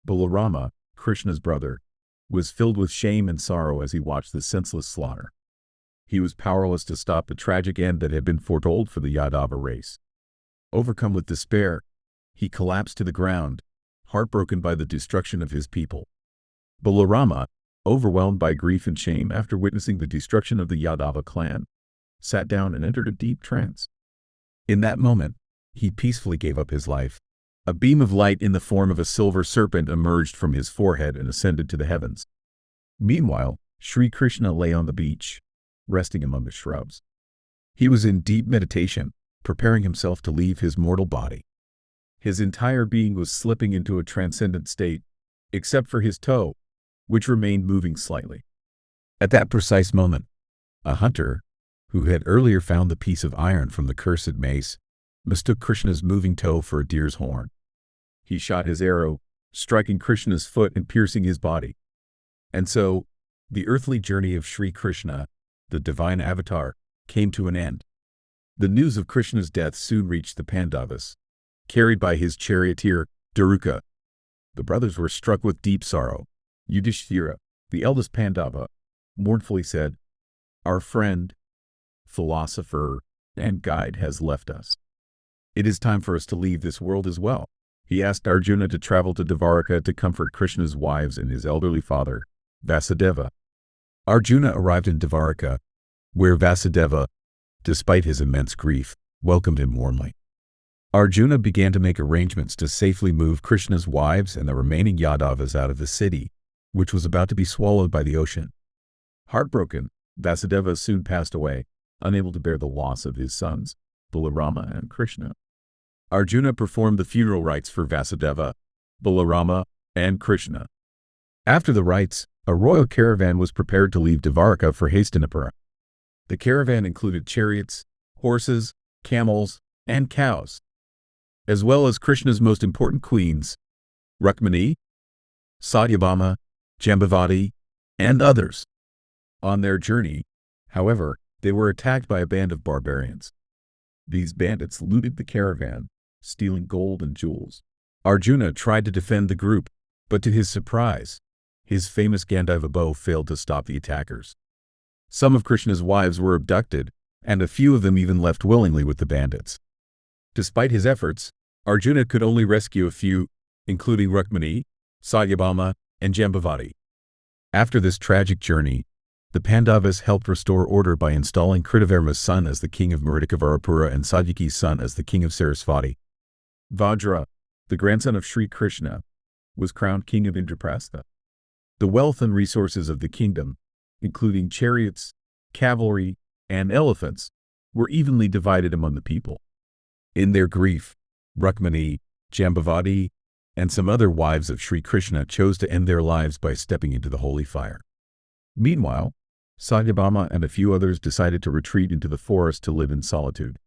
Balarama, Krishna's brother, was filled with shame and sorrow as he watched the senseless slaughter. He was powerless to stop the tragic end that had been foretold for the Yadava race. Overcome with despair, he collapsed to the ground, heartbroken by the destruction of his people. Balarama, overwhelmed by grief and shame after witnessing the destruction of the Yadava clan, sat down and entered a deep trance. In that moment, he peacefully gave up his life. A beam of light in the form of a silver serpent emerged from his forehead and ascended to the heavens. Meanwhile, Sri Krishna lay on the beach, resting among the shrubs. He was in deep meditation, preparing himself to leave his mortal body. His entire being was slipping into a transcendent state, except for his toe, which remained moving slightly. At that precise moment, a hunter, who had earlier found the piece of iron from the cursed mace, mistook Krishna's moving toe for a deer's horn. He shot his arrow, striking Krishna's foot and piercing his body. And so, the earthly journey of Sri Krishna, the divine avatar, came to an end. The news of Krishna's death soon reached the Pandavas, carried by his charioteer, Daruka. The brothers were struck with deep sorrow. Yudhishthira, the eldest Pandava, mournfully said, "Our friend, philosopher, and guide has left us. It is time for us to leave this world as well." He asked Arjuna to travel to Dvaraka to comfort Krishna's wives and his elderly father, Vasudeva. Arjuna arrived in Dvaraka, where Vasudeva, despite his immense grief, welcomed him warmly. Arjuna began to make arrangements to safely move Krishna's wives and the remaining Yadavas out of the city, which was about to be swallowed by the ocean. Heartbroken, Vasudeva soon passed away, unable to bear the loss of his sons, Balarama and Krishna. Arjuna performed the funeral rites for Vasudeva, Balarama, and Krishna. After the rites, a royal caravan was prepared to leave Dvaraka for Hastinapura. The caravan included chariots, horses, camels, and cows, as well as Krishna's most important queens, Rukmini, Satyabhama, Jambavati, and others. On their journey, however, they were attacked by a band of barbarians. These bandits looted the caravan, stealing gold and jewels. Arjuna tried to defend the group, but to his surprise, his famous Gandiva bow failed to stop the attackers. Some of Krishna's wives were abducted, and a few of them even left willingly with the bandits. Despite his efforts, Arjuna could only rescue a few, including Rukmini, Satyabhama, and Jambavati. After this tragic journey, the Pandavas helped restore order by installing Kritavarma's son as the king of Mrittikavarapura and Satyaki's son as the king of Sarasvati. Vajra, the grandson of Sri Krishna, was crowned king of Indraprastha. The wealth and resources of the kingdom, including chariots, cavalry, and elephants, were evenly divided among the people. In their grief, Rukmini, Jambavati, and some other wives of Sri Krishna chose to end their lives by stepping into the holy fire. Meanwhile, Satyabhama and a few others decided to retreat into the forest to live in solitude.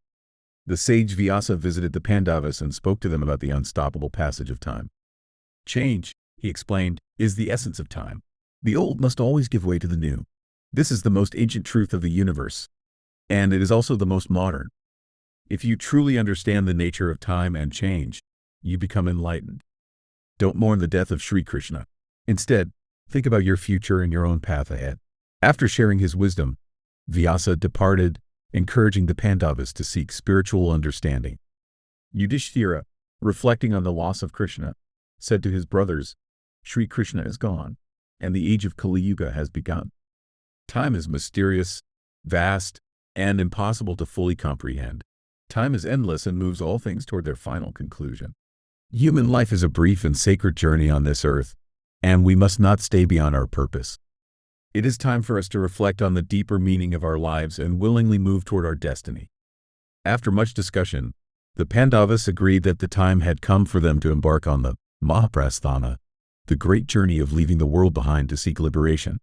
The sage Vyasa visited the Pandavas and spoke to them about the unstoppable passage of time. "Change," he explained, "is the essence of time. The old must always give way to the new. This is the most ancient truth of the universe, and it is also the most modern. If you truly understand the nature of time and change, you become enlightened. Don't mourn the death of Sri Krishna. Instead, think about your future and your own path ahead." After sharing his wisdom, Vyasa departed, encouraging the Pandavas to seek spiritual understanding. Yudhishthira, reflecting on the loss of Krishna, said to his brothers, "Sri Krishna is gone, and the age of Kali Yuga has begun. Time is mysterious, vast, and impossible to fully comprehend. Time is endless and moves all things toward their final conclusion. Human life is a brief and sacred journey on this earth, and we must not stay beyond our purpose. It is time for us to reflect on the deeper meaning of our lives and willingly move toward our destiny." After much discussion, the Pandavas agreed that the time had come for them to embark on the Mahabharata, the great journey of leaving the world behind to seek liberation.